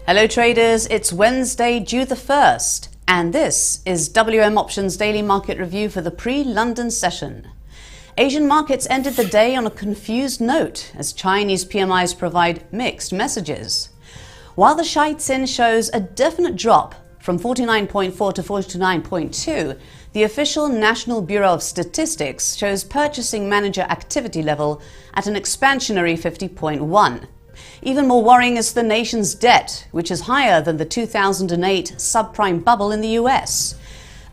Hello traders, it's Wednesday, June the 1st, and this is WMoption's daily market review for the pre-London session. Asian markets ended the day on a confused note as Chinese PMIs provide mixed messages. While the Shenzhen shows a definite drop from 49.4 to 49.2, the official National Bureau of Statistics shows purchasing manager activity level at an expansionary 50.1. Even more worrying is the nation's debt, which is higher than the 2008 subprime bubble in the US.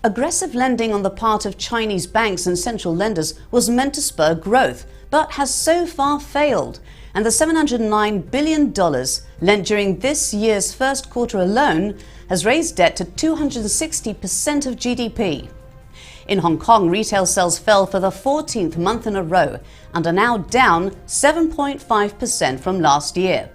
Aggressive lending on the part of Chinese banks and central lenders was meant to spur growth, but has so far failed, and the $709 billion lent during this year's first quarter alone has raised debt to 260% of GDP. In Hong Kong, retail sales fell for the 14th month in a row and are now down 7.5% from last year.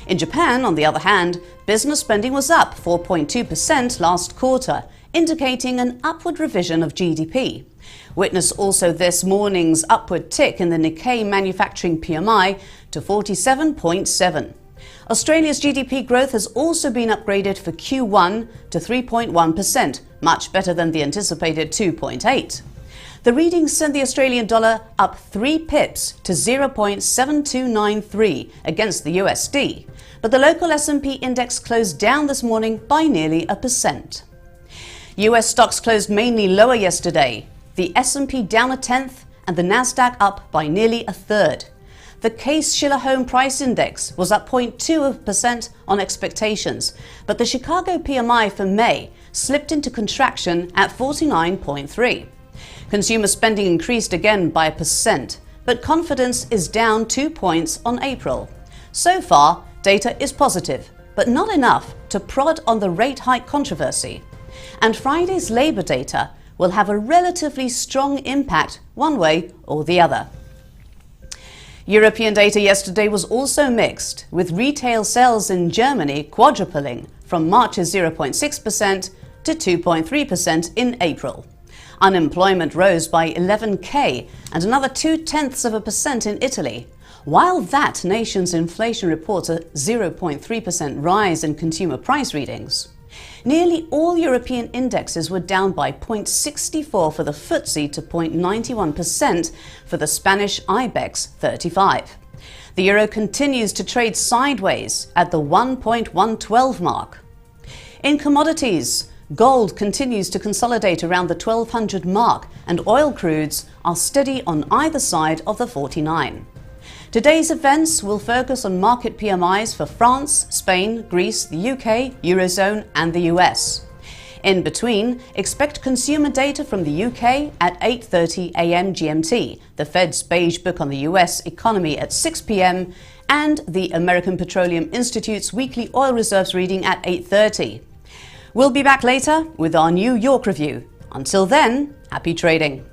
In Japan, on the other hand, business spending was up 4.2% last quarter, indicating an upward revision of GDP. Witness also this morning's upward tick in the Nikkei manufacturing PMI to 47.7. Australia's GDP growth has also been upgraded for Q1 to 3.1%, much better than the anticipated 2.8. The readings sent the Australian dollar up 3 pips to 0.7293 against the USD, but the local S&P index closed down this morning by nearly 1%. US stocks closed mainly lower yesterday, the S&P down 1/10 and the Nasdaq up by nearly 1/3. The Case-Shiller Home Price Index was up 0.2% on expectations, but the Chicago PMI for May slipped into contraction at 49.3. Consumer spending increased again by 1%, but confidence is down 2 points on April. So far, data is positive, but not enough to prod on the rate hike controversy. And Friday's labour data will have a relatively strong impact one way or the other. European data yesterday was also mixed, with retail sales in Germany quadrupling from March's 0.6% to 2.3% in April. Unemployment rose by 11k and another 0.2% in Italy, while that nation's inflation reports a 0.3% rise in consumer price readings. Nearly all European indexes were down by 0.64 for the FTSE to 0.91% for the Spanish IBEX 35. The euro continues to trade sideways at the 1.112 mark. In commodities, gold continues to consolidate around the 1200 mark and oil crudes are steady on either side of the 49. Today's events will focus on market PMIs for France, Spain, Greece, the UK, Eurozone and the US. In between, expect consumer data from the UK at 8:30 a.m. GMT, the Fed's beige book on the US economy at 6 p.m. and the American Petroleum Institute's weekly oil reserves reading at 8:30. We'll be back later with our New York review. Until then, happy trading.